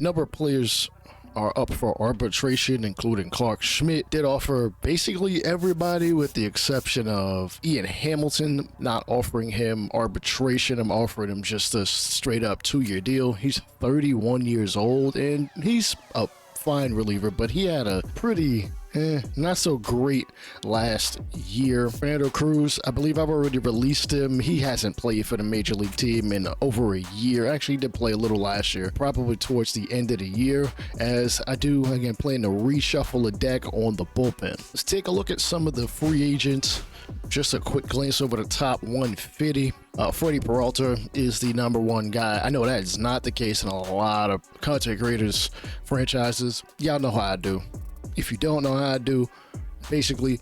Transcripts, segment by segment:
Number of players are up for arbitration, including Clark Schmidt. Did offer basically everybody with the exception of Ian Hamilton, not offering him arbitration. I'm offering him just a straight up 2-year deal. He's 31 years old and he's a fine reliever, but he had a pretty not so great last year. Fernando Cruz, I believe I've already released him. He hasn't played for the major league team in over a year. Actually, he did play a little last year, probably towards the end of the year, as I do again plan to reshuffle the deck on the bullpen. Let's take a look at some of the free agents. Just a quick glance over the top 150. Freddie Peralta is the number one guy. I know that is not the case in a lot of content creators franchises. Y'all know how I do. If you don't know how I do, basically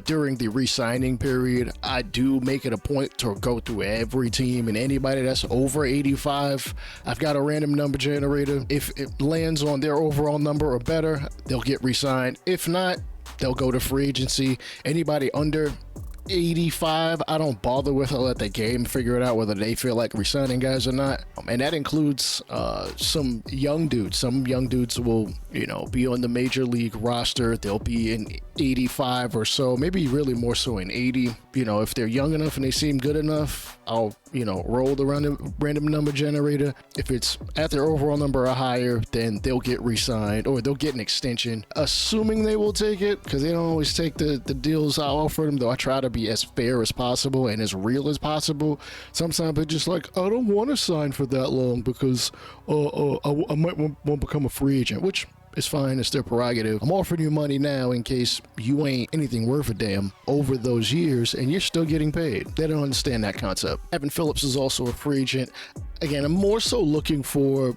during the re-signing period, I do make it a point to go through every team, and anybody that's over 85, I've got a random number generator. If it lands on their overall number or better, they'll get re-signed. If not, they'll go to free agency. Anybody under 85, I don't bother with. I'll let the game figure it out whether they feel like resigning guys or not. And that includes some young dudes. Some young dudes will, be on the major league roster. They'll be in 85 or so, maybe really more so in 80. If they're young enough and they seem good enough, I'll, roll the random number generator. If it's at their overall number or higher, then they'll get re-signed or they'll get an extension, assuming they will take it, because they don't always take the deals I offer them, though I try to be as fair as possible and as real as possible. Sometimes they're just like, I don't want to sign for that long because I might want to become a free agent, which is fine. It's their prerogative. I'm offering you money now in case you ain't anything worth a damn over those years and you're still getting paid. They don't understand that concept. Evan Phillips is also a free agent. Again, I'm more so looking for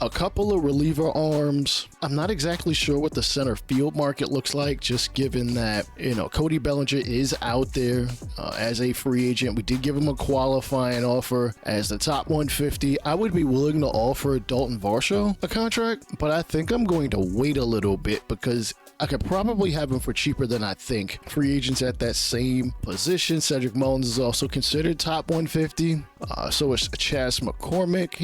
a couple of reliever arms. I'm not exactly sure what the center field market looks like, just given that, Cody Bellinger is out there as a free agent. We did give him a qualifying offer as the top 150. I would be willing to offer Dalton Varsho a contract, but I think I'm going to wait a little bit because I could probably have him for cheaper than I think. Free agents at that same position. Cedric Mullins is also considered top 150. So is Chas McCormick.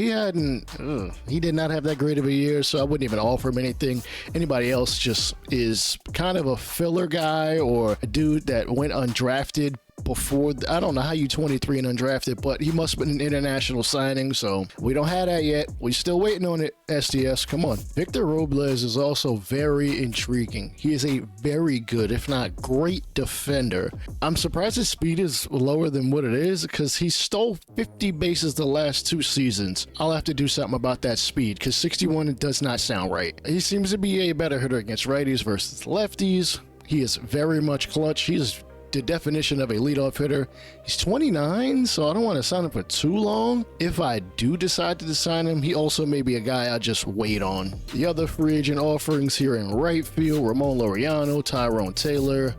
He did not have that great of a year, so I wouldn't even offer him anything. Anybody else just is kind of a filler guy or a dude that went undrafted before. I don't know how you 23 and undrafted, but he must have been an international signing, so we don't have that yet. We're still waiting on it, SDS. Come on. Victor Robles is also very intriguing. He is a very good, if not great, defender. I'm surprised his speed is lower than what it is because he stole 50 bases the last 2 seasons. I'll have to do something about that speed because 61 does not sound right. He seems to be a better hitter against righties versus lefties. He is very much clutch. He is the definition of a leadoff hitter. He's 29, so I don't want to sign him for too long. If I do decide to sign him, he also may be a guy I just wait on. The other free agent offerings here in right field: Ramon Laureano, Tyrone Taylor,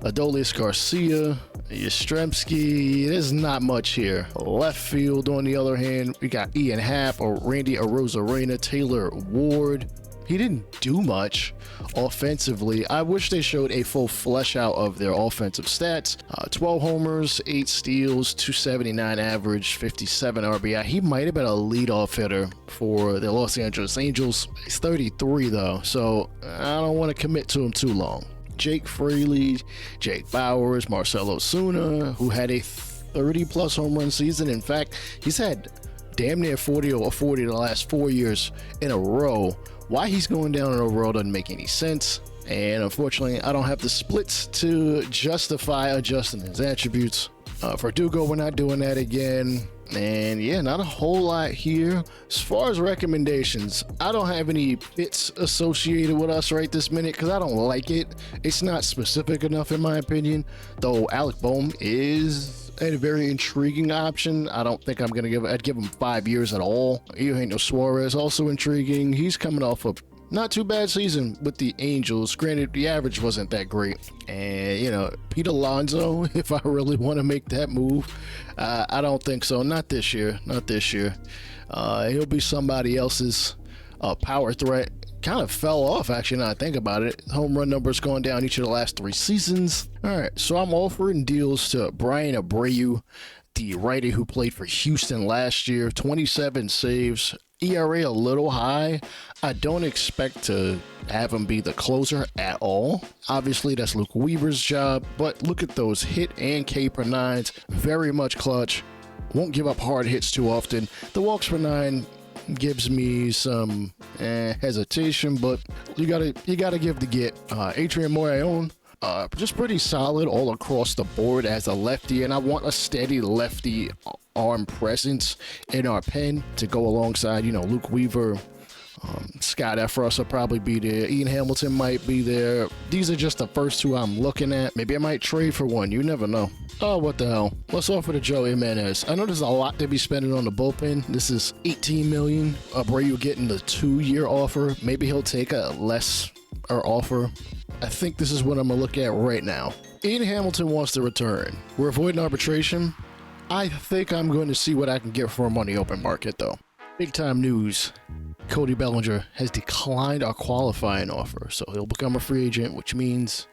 Adolis Garcia, Yastrzemski. There's not much here. Left field, on the other hand, we got Ian Happ or Randy Arozarena, Taylor Ward. He didn't do much offensively. I wish they showed a full flesh out of their offensive stats. 12 homers, 8 steals, 279 average, 57 RBI. He might have been a leadoff hitter for the Los Angeles Angels. He's 33 though, so I don't want to commit to him too long. Jake Fraley, Jake Bowers, Marcell Ozuna, who had a 30-plus home run season. In fact, he's had damn near 40 or 40 the last 4 years in a row. Why he's going down in overall doesn't make any sense, and unfortunately I don't have the splits to justify adjusting his attributes. For Dugo, we're not doing that again, and yeah, not a whole lot here. As far as recommendations, I don't have any fits associated with us right this minute because I don't like it. It's not specific enough in my opinion, though Alec Bohm is a very intriguing option. I don't think I'd give him 5 years at all. Eugenio Suarez, also intriguing. He's coming off of not too bad season with the Angels. Granted, the average wasn't that great. And, Pete Alonso, if I really want to make that move, I don't think so. Not this year. He'll be somebody else's power threat. Kind of fell off, actually, now I think about it. Home run numbers going down each of the last 3 seasons. All right, so I'm offering deals to Brian Abreu, the righty who played for Houston last year. 27 saves, ERA a little high. I don't expect to have him be the closer at all. Obviously, that's Luke Weaver's job, but look at those hit and K per nines. Very much clutch. Won't give up hard hits too often. The walks per nine gives me some hesitation, but you gotta give the get. Adrian Morejon, just pretty solid all across the board as a lefty, and I want a steady lefty arm presence in our pen to go alongside, Luke Weaver. Scott Efros will probably be there. Ian Hamilton might be there. These are just the first two I'm looking at. Maybe I might trade for one. You never know. Oh, what the hell. Let's offer to Joe Jimenez. I know there's a lot to be spending on the bullpen. This is $18 million. Abreu getting the 2-year offer. Maybe he'll take a lesser offer. I think this is what I'm going to look at right now. Ian Hamilton wants to return. We're avoiding arbitration. I think I'm going to see what I can get for him on the open market, though. Big time news. Cody Bellinger has declined our qualifying offer, so he'll become a free agent, which means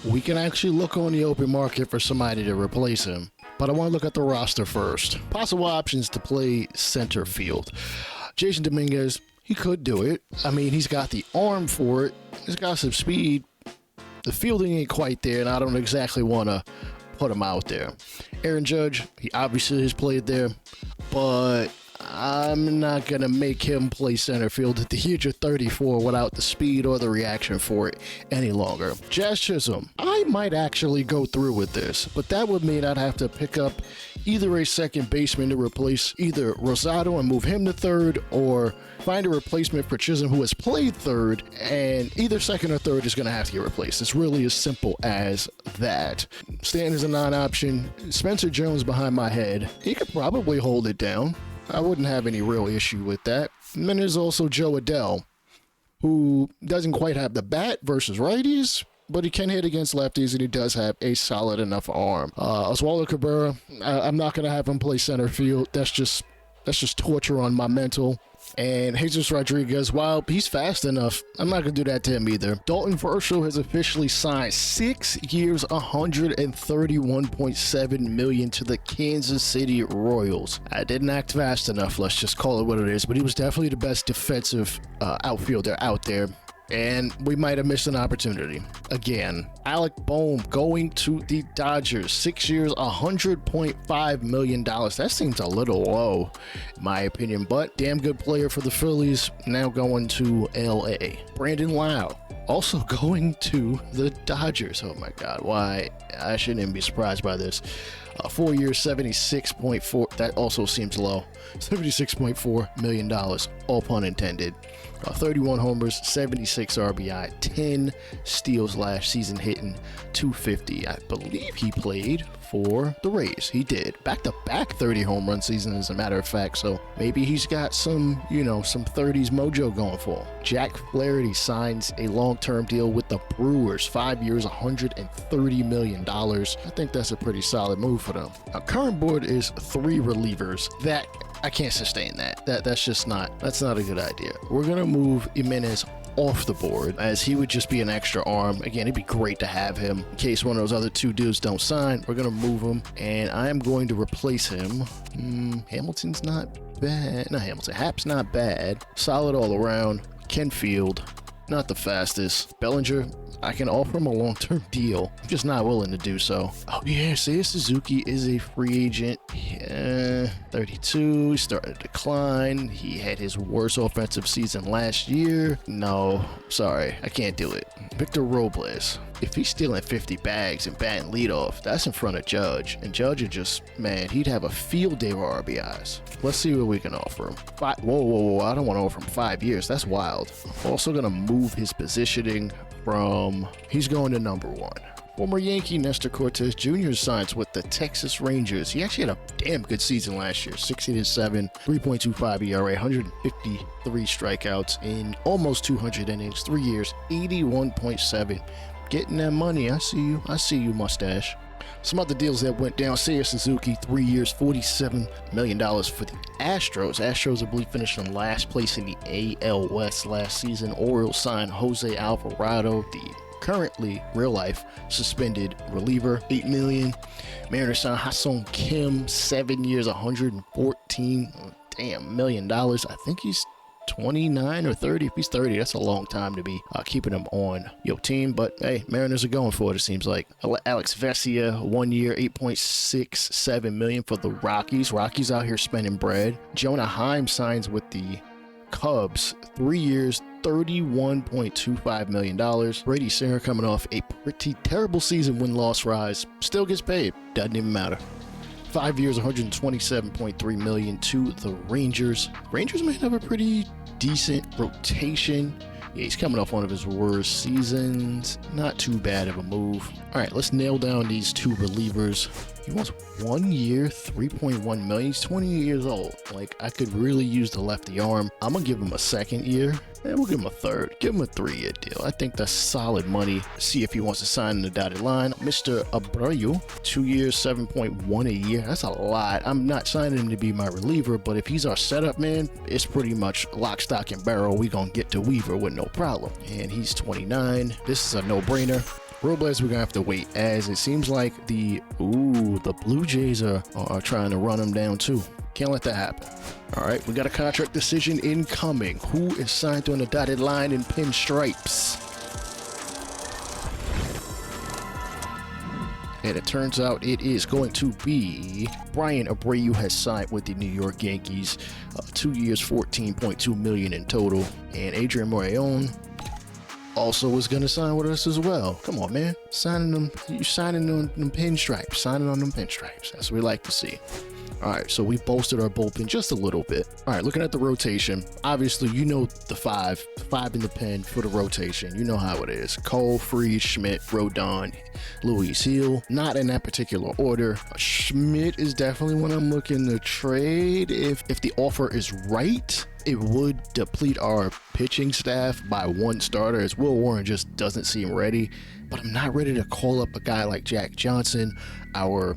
we can actually look on the open market for somebody to replace him. But I want to look at the roster first. Possible options to play center field. Jason Dominguez, he could do it. I mean, he's got the arm for it. He's got some speed. The fielding ain't quite there, and I don't exactly want to put him out there. Aaron Judge, he obviously has played there, but I'm not going to make him play center field at the age of 34 without the speed or the reaction for it any longer. Jazz Chisholm, I might actually go through with this, but that would mean I'd have to pick up either a second baseman to replace either Rosado and move him to third, or find a replacement for Chisholm who has played third, and either second or third is going to have to get replaced. It's really as simple as that. Stanton is a non-option. Spencer Jones behind my head. He could probably hold it down. I wouldn't have any real issue with that. And then there's also Joe Adell, who doesn't quite have the bat versus righties, but he can hit against lefties, and he does have a solid enough arm. Oswaldo Cabrera, I'm not going to have him play center field. That's just torture on my mental. And Jesus Rodriguez, while he's fast enough, I'm not going to do that to him either. Dalton Varsho has officially signed 6 years, $131.7 million to the Kansas City Royals. I didn't act fast enough, let's just call it what it is, but he was definitely the best defensive outfielder out there. And we might have missed an opportunity. Again, Alec Bohm going to the Dodgers. 6 years, $100.5 million. That seems a little low, in my opinion, but damn good player for the Phillies. Now going to LA. Brandon Lau also going to the Dodgers. Oh my God, why? I shouldn't even be surprised by this. 4 years, $76.4. That also seems low. $76.4 million, all pun intended. 31 homers, 76 RBI, 10 steals last season, hitting .250. I believe he played for the Rays. He did. Back-to-back 30 home run season, as a matter of fact. So maybe he's got some 30s mojo going for him. Jack Flaherty signs a long-term deal with the Brewers. 5 years, $130 million. I think that's a pretty solid move for them. Our current board is 3 relievers. That I can't sustain that. That's not a good idea. We're gonna move Jimenez off the board, as he would just be an extra arm. Again, it'd be great to have him in case one of those other 2 dudes don't sign. We're gonna move him, and I am going to replace him. Hamilton's not bad. Not Hamilton. Hap's not bad. Solid all around. Can field. Not the fastest. Bellinger, I can offer him a long-term deal. I'm just not willing to do so. Oh yeah, Seiya Suzuki is a free agent. 32, started to decline. He had his worst offensive season last year. No, sorry, I can't do it. Victor Robles, if he's stealing 50 bags and batting leadoff, that's in front of Judge. And Judge would just, man, he'd have a field day with RBIs. Let's see what we can offer him. Whoa, I don't want to offer him 5 years. That's wild. I'm also going to move his positioning from, he's going to number 1. Former Yankee Nestor Cortez Jr. signs with the Texas Rangers. He actually had a damn good season last year. 16-7, 3.25 ERA, 153 strikeouts in almost 200 innings, 3 years, 81.7. Getting that money. I see you, mustache. Some other deals that went down. Seiya Suzuki, 3 years, $47 million for the Astros. Astros, I believe, finished in last place in the AL West last season. Orioles signed Jose Alvarado, the currently real life suspended reliever, $8 million. Mariners signed Ha-Seong Kim, 7 years, $114. Damn, $1 million. I think he's 29 or 30. If he's 30, that's a long time to be keeping him on your team. But hey, Mariners are going for it, it seems like. Alex Vesia, 1 year, $8.67 million for the Rockies. Rockies out here spending bread. Jonah Heim signs with the Cubs, 3 years, $31.25 million. Brady Singer coming off a pretty terrible season, win-loss rise, still gets paid. Doesn't even matter. 5 years, $127.3 million to the Rangers. Rangers may have a pretty decent rotation. Yeah, he's coming off one of his worst seasons. Not too bad of a move. All right, let's nail down these two relievers. He wants 1 year, $3.1 million. He's 20 years old. Like, I could really use the lefty arm. I'm gonna give him a second year, and we'll give him a third. Give him a 3-year deal. I think that's solid money. See if he wants to sign in the dotted line. Mr. Abreu, 2 years, $7.1 a year. That's a lot. I'm not signing him to be my reliever, but if he's our setup man, it's pretty much lock, stock, and barrel. We gonna get to Weaver with no problem. And he's 29. This is a no-brainer. Robles, we're gonna have to wait, as it seems like the Blue Jays are trying to run him down too. Can't let that happen. All right, we got a contract decision incoming. Who is signed on the dotted line in pinstripes? And it turns out it is going to be Brian Abreu has signed with the New York Yankees. 2 years, $14.2 million in total. And Adrian Morejon also was going to sign with us as well. Come on, man. You signing on them pinstripes. Signing on them pinstripes. That's what we like to see. All right, so we bolstered our bullpen just a little bit. All right, looking at the rotation, obviously, you know the five in the pen for the rotation. You know how it is. Cole, Freed, Schmidt, Rodon, Luis Hill. Not in that particular order. Schmidt is definitely one I'm looking to trade. If the offer is right, it would deplete our pitching staff by one starter, as Will Warren just doesn't seem ready. But I'm not ready to call up a guy like Jack Johnson, our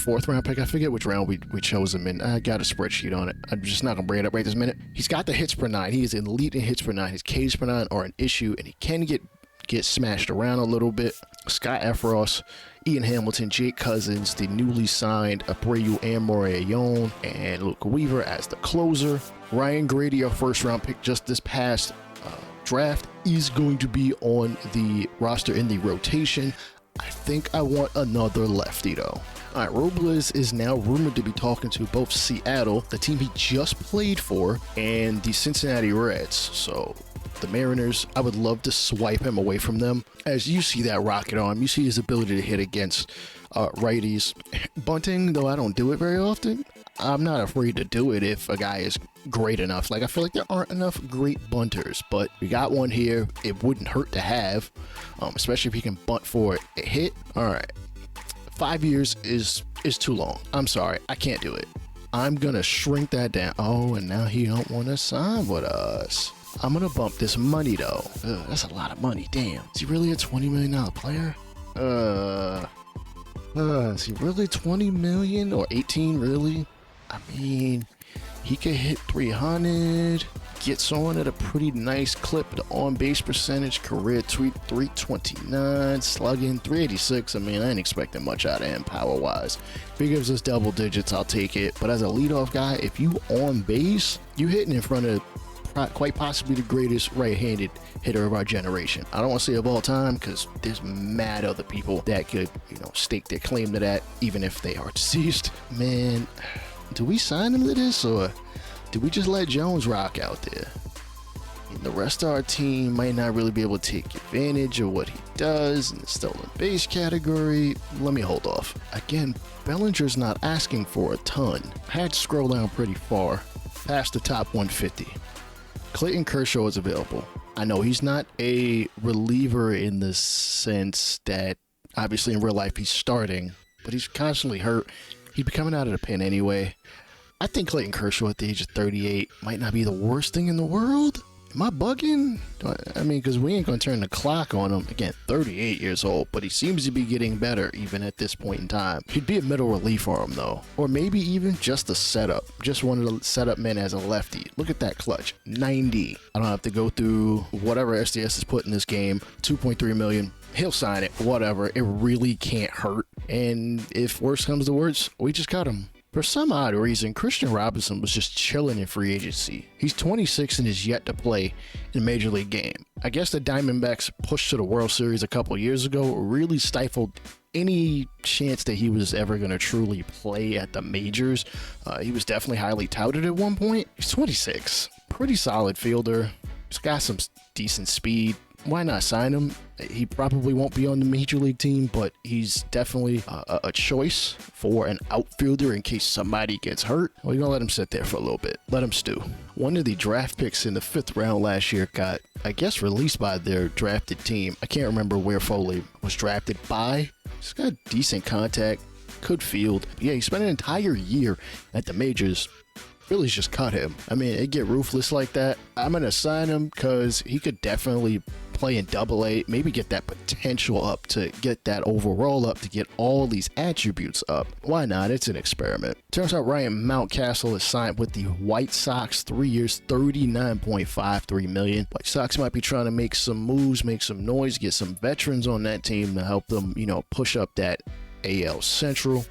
fourth round pick. I forget which round we chose him in. I got a spreadsheet on it. I'm just not gonna bring it up right this minute. He's got the hits per nine. He is elite in hits per nine. His Ks per nine are an issue, and he can get smashed around a little bit. Scott Efros, Ian Hamilton, Jake Cousins, the newly signed Abreu and Morejon, and Luke Weaver as the closer. Ryan Grady, our first round pick just this past draft, is going to be on the roster in the rotation. I think I want another lefty though. All right, Robles is now rumored to be talking to both Seattle, the team he just played for, and the Cincinnati Reds. So the Mariners, I would love to swipe him away from them. As you see that rocket arm, you see his ability to hit against righties. Bunting, though I don't do it very often, I'm not afraid to do it if a guy is great enough. Like, I feel like there aren't enough great bunters, but we got one here. It wouldn't hurt to have, especially if he can bunt for a hit. All right, 5 years is too long. I'm sorry, I can't do it. I'm gonna shrink that down. Oh, and now he don't want to sign with us. I'm gonna bump this money though. That's a lot of money. Damn, is he really a $20 million player? Is he really 20 million or 18 really? I mean, he could hit 300, gets on at a pretty nice clip. The on-base percentage, career 329, slugging 386. I mean, I ain't expecting much out of him power-wise. If he gives us double digits, I'll take it. But as a leadoff guy, if you on base, you hitting in front of quite possibly the greatest right-handed hitter of our generation. I don't want to say of all time, because there's mad other people that could, stake their claim to that, even if they are deceased. Man, do we sign him to this, or do we just let Jones rock out there? And the rest of our team might not really be able to take advantage of what he does in the stolen base category. Let me hold off. Again, Bellinger's not asking for a ton. I had to scroll down pretty far, past the top 150. Clayton Kershaw is available. I know he's not a reliever in the sense that, obviously in real life he's starting, but he's constantly hurt. He'd be coming out of the pen anyway. I think Clayton Kershaw at the age of 38 might not be the worst thing in the world. Am I bugging? I mean, because we ain't going to turn the clock on him. Again, 38 years old, but he seems to be getting better even at this point in time. He'd be a middle relief for him, though. Or maybe even just a setup. Just one of the setup men as a lefty. Look at that clutch. 90. I don't have to go through whatever SDS is put in this game. 2.3 million. He'll sign it. Whatever. It really can't hurt. And if worse comes to worse, we just cut him. For some odd reason, Christian Robinson was just chilling in free agency. He's 26 and is yet to play in a major league game. I guess the Diamondbacks push to the World Series a couple years ago really stifled any chance that he was ever going to truly play at the majors. He was definitely highly touted at one point. He's 26, pretty solid fielder. He's got some decent speed. Why not sign him? He probably won't be on the major league team, but he's definitely a choice for an outfielder in case somebody gets hurt. Well, you're gonna let him sit there for a little bit. Let him stew. One of the draft picks in the 5th round last year got, I guess, released by their drafted team. I can't remember where Foley was drafted by. He's got decent contact, could field. But yeah, he spent an entire year at the majors. Phillies just cut him. I mean, it get ruthless like that. I'm gonna sign him because he could definitely play in AA, maybe get that potential up, to get that overall up, to get all these attributes up. Why not? It's an experiment. Turns out Ryan Mountcastle is signed with the White Sox, 3 years, $39.53 million. White Sox might be trying to make some moves, make some noise, get some veterans on that team to help them, push up that AL Central.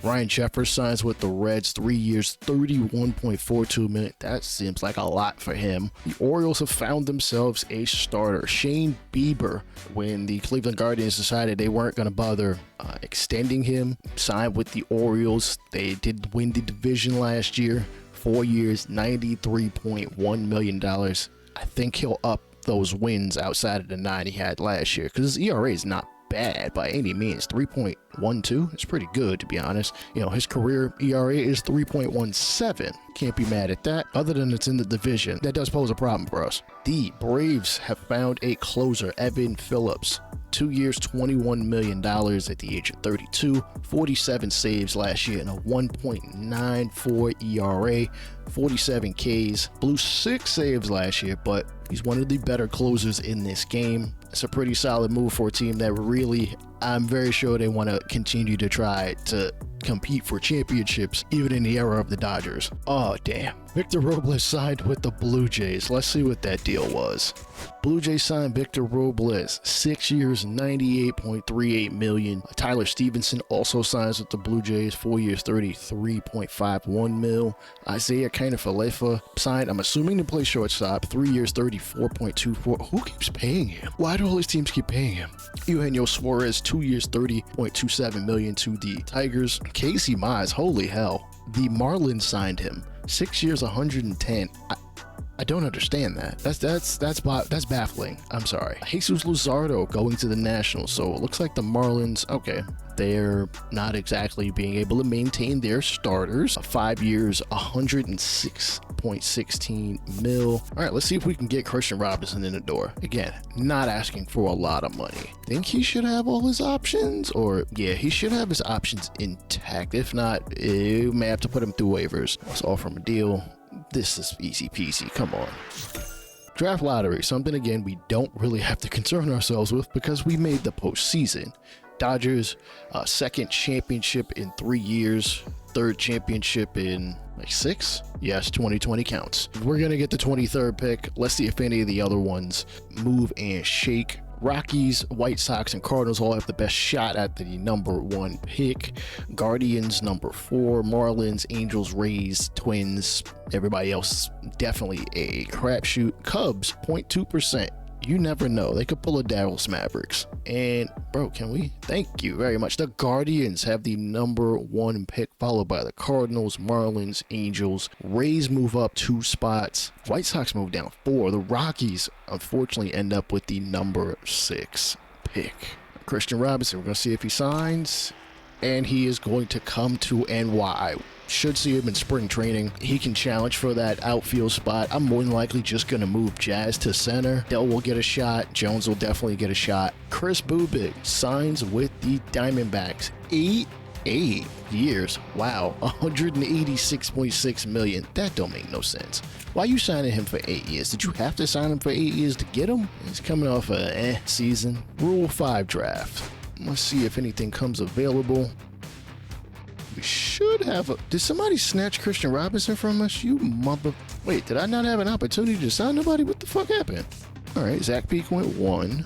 Ryan Jeffers signs with the Reds, 3 years, $31.42 million. That seems like a lot for him. The Orioles have found themselves a starter, Shane Bieber. When the Cleveland Guardians decided they weren't going to bother extending him, signed with the Orioles. They did win the division last year, 4 years, $93.1 million. I think he'll up those wins outside of the 9 he had last year, because his ERA is not bad by any means. 3.12. It's pretty good, to be honest. His career ERA is 3.17. Can't be mad at that, other than it's in the division. That does pose a problem for us. The Braves have found a closer, Evan Phillips. 2 years, $21 million at the age of 32, 47 saves last year and a 1.94 ERA, 47 Ks, blew 6 saves last year, but he's one of the better closers in this game. It's a pretty solid move for a team that really, I'm very sure they want to continue to try to compete for championships, even in the era of the Dodgers. Oh, damn. Victor Robles signed with the Blue Jays. Let's see what that deal was. Blue Jays signed Victor Robles, 6 years, $98.38 million. Tyler Stevenson also signs with the Blue Jays, 4 years, $33.51 million. Isaiah Kiner-Falefa signed, I'm assuming, to play shortstop, 3 years, $34.24. Who keeps paying him? Why do all these teams keep paying him? Eugenio Suarez, 2 years, $30.27 million to the Tigers. Casey Mize, holy hell. The Marlins signed him, 6 years, $110. I don't understand that. That's baffling. I'm sorry. Jesus Luzardo going to the Nationals. So it looks like the Marlins, okay, they're not exactly being able to maintain their starters. 5 years, $106.16 million. All right, let's see if we can get Christian Robinson in the door. Again, not asking for a lot of money. Think he should have all his options? Or, yeah, he should have his options intact. If not, you may have to put him through waivers. Let's offer him a deal. This is easy peasy. Come on. Draft lottery, something again we don't really have to concern ourselves with because we made the postseason. Dodgers, second championship in 3 years, third championship in like 6. Yes, 2020 counts. We're gonna get the 23rd pick. Let's see if any of the other ones move and shake. Rockies, White Sox, and Cardinals all have the best shot at the number 1 pick. Guardians, number 4. Marlins, Angels, Rays, Twins. Everybody else definitely a crapshoot. Cubs, 0.2%. You never know. They could pull a Dallas Mavericks. And, bro, can we? Thank you very much. The Guardians have the number 1 pick, followed by the Cardinals, Marlins, Angels. Rays move up 2 spots. White Sox move down 4. The Rockies, unfortunately, end up with the number 6 pick. Christian Robinson, we're going to see if he signs. And he is going to come to NY. Should see him in spring training. He can challenge for that outfield spot. I'm more than likely just going to move Jazz to center. Dell will get a shot. Jones will definitely get a shot. Chris Bubik signs with the Diamondbacks. 8 years. Wow. $186.6 million. That don't make no sense. Why are you signing him for 8 years? Did you have to sign him for 8 years to get him? He's coming off a season. Rule 5 draft. Let's see if anything comes available. We should have a... Did somebody snatch Christian Robinson from us? You mother... Wait, did I not have an opportunity to sign nobody? What the fuck happened? All right, Zach Peak went 1.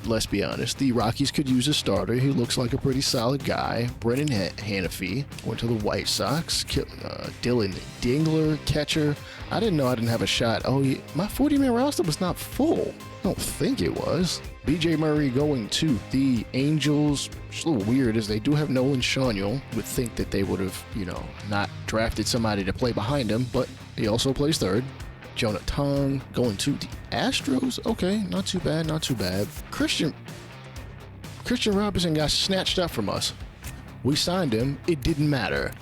Let's be honest. The Rockies could use a starter. He looks like a pretty solid guy. Brennan Hanafy went to the White Sox. Dylan Dingler, catcher. I didn't know I didn't have a shot. Oh, yeah. My 40-man roster was not full. I don't think it was. BJ Murray going to the Angels. It's a little weird as they do have Nolan Schanuel. Would think that they would have, not drafted somebody to play behind him, but he also plays third. Jonah Tong going to the Astros. Okay, not too bad, not too bad. Christian Robinson got snatched up from us. We signed him. It didn't matter.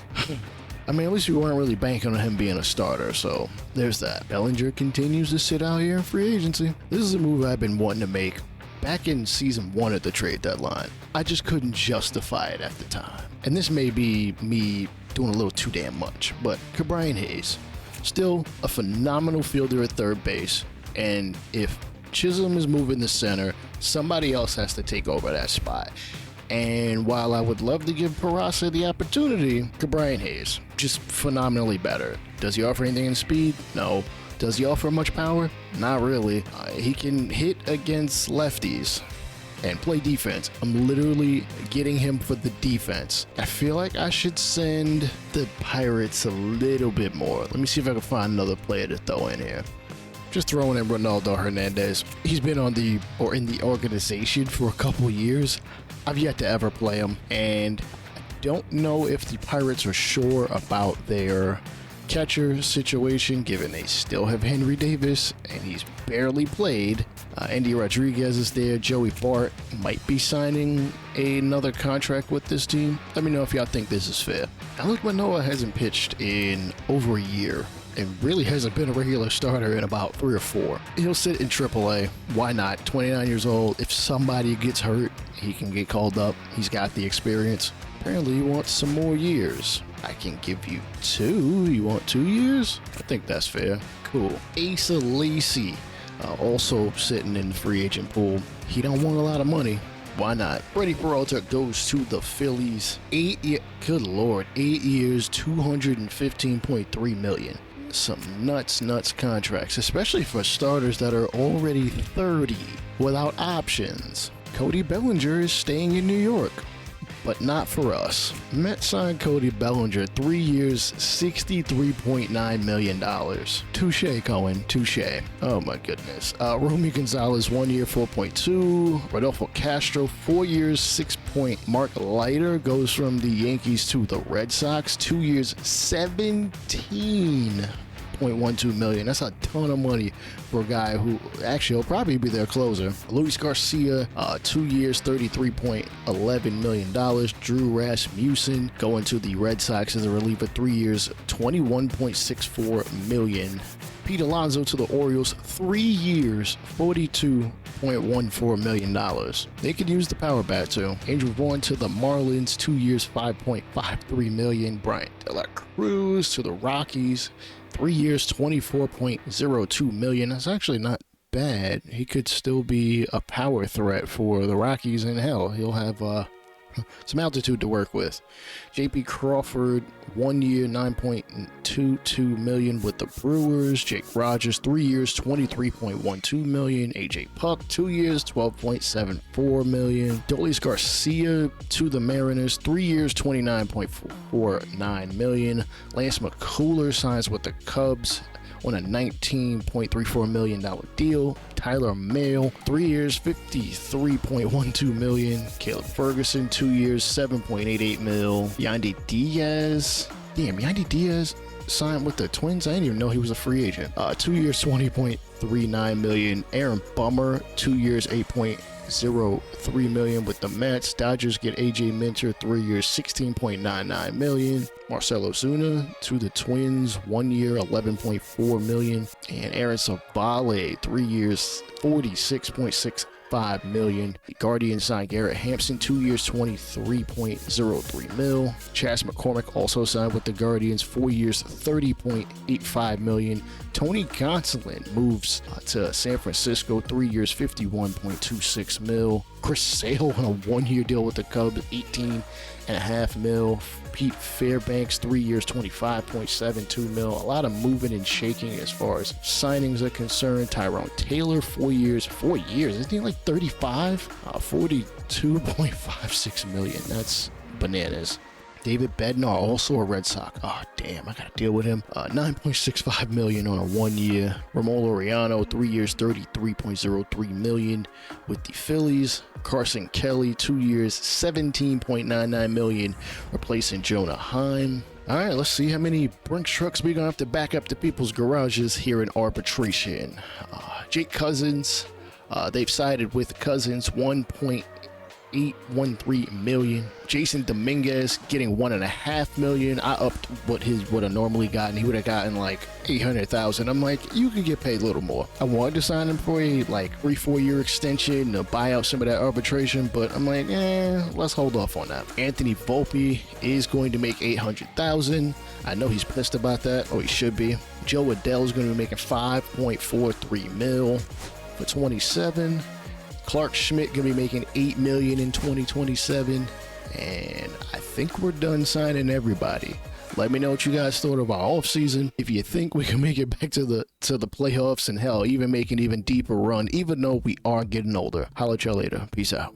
I mean, at least we weren't really banking on him being a starter, so there's that. Bellinger continues to sit out here in free agency. This is a move I've been wanting to make back in season 1 at the trade deadline. I just couldn't justify it at the time. And this may be me doing a little too damn much, but Ke'Bryan Hayes, still a phenomenal fielder at third base, and if Chisholm is moving the center, somebody else has to take over that spot. And while I would love to give Peraza the opportunity, Ke'Bryan Hayes, just phenomenally better. Does he offer anything in speed? No. Does he offer much power? Not really. He can hit against lefties and play defense. I'm literally getting him for the defense. I feel like I should send the Pirates a little bit more. Let me see if I can find another player to throw in here. Just throwing in Ronaldo Hernandez. He's been in the organization for a couple years. I've yet to ever play him, and I don't know if the Pirates are sure about their catcher situation, given they still have Henry Davis, and he's barely played. Andy Rodriguez is there. Joey Bart might be signing another contract with this team. Let me know if y'all think this is fair. Alek Manoah hasn't pitched in over a year and really hasn't been a regular starter in about 3 or 4. He'll sit in AAA. Why not? 29 years old. If somebody gets hurt, he can get called up. He's got the experience. Apparently he wants some more years. I can give you 2. You want 2 years? I think that's fair. Cool. Asa Lacy, also sitting in the free agent pool. He don't want a lot of money. Why not? Freddie Peralta goes to the Phillies. 8 years, good lord, 8 years, $215.3 million. Some nuts contracts, especially for starters that are already 30 without options. Cody Bellinger is staying in New York, but not for us. Mets signed Cody Bellinger 3 years, $63.9 million. Touche, Cohen, touche. Oh my goodness. Romy Gonzalez, 1 year, 4.2. Rodolfo Castro, 4 years, 6. Mark Leiter goes from the Yankees to the Red Sox, 2 years, $17.12 million. That's a ton of money for a guy who actually will probably be their closer. Luis Garcia, 2 years, $33.11 million. Drew Rasmussen going to the Red Sox as a reliever, 3 years, $21.64 million. Pete Alonso to the Orioles, 3 years, $42.14 million. They could use the power bat too. Andrew Vaughn to the Marlins, 2 years, $5.53 million. Bryant De La Cruz to the Rockies, 3 years, $24.02 million. That's actually not bad. He could still be a power threat for the Rockies, and hell, he'll have some altitude to work with. JP Crawford, 1 year, $9.22 million with the Brewers. Jake Rogers, 3 years, $23.12 million. AJ Puck, 2 years, $12.74 million. Dolis Garcia to the Mariners, 3 years, $29.49 million. Lance McCullers signs with the Cubs on a $19.34 million deal. Tyler Mahle, 3 years, $53.12 million. Caleb Ferguson, 2 years, $7.88 million. Yandy Diaz. Damn, Yandy Diaz signed with the Twins. I didn't even know he was a free agent. 2 years, $20.39 million. Aaron Bummer, 2 years, $8.03 million with the Mets. Dodgers get AJ Minter, 3 years, $16.99 million. Marcelo Zuna to the Twins, 1 year, $11.4 million. And Aaron Savale, 3 years, $46.65 million. The Guardians signed Garrett Hampson, 2 years, $23.03 million. Chas McCormick also signed with the Guardians, 4 years, $30.85 million. Tony Gonsolin moves to San Francisco, 3 years, $51.26 million. Chris Sale on a 1 year deal with the Cubs, $8.5 million. Pete Fairbanks, 3 years, $25.72 million. A lot of moving and shaking as far as signings are concerned. Tyrone Taylor, 4 years. 4 years? Isn't he like 35? $42.56 million. That's bananas. David Bednar, also a Red Sox. Oh, damn, I gotta deal with him. $9.65 million on a 1 year. Ramon Laureano, 3 years, $33.03 million with the Phillies. Carson Kelly, 2 years, $17.99 million, replacing Jonah Heim. All right, let's see how many Brinks trucks we're gonna have to back up to people's garages here in arbitration. Jake Cousins, they've sided with Cousins, $1.813 million. Jason Dominguez getting $1.5 million. I upped what he would have normally gotten. He would have gotten like $800,000. I'm like, you could get paid a little more. I wanted to sign him for a like 3-4 year extension to buy out some of that arbitration, but I'm like, let's hold off on that. Anthony Volpe is going to make $800,000. I know he's pissed about that, or he should be. Joe Adell is going to be making $5.43 million for 27. Clark Schmidt gonna be making $8 million in 2027, and I think we're done signing everybody. Let me know what you guys thought of our offseason. If you think we can make it back to the playoffs and hell, even make an even deeper run, even though we are getting older. Holla at y'all later. Peace out.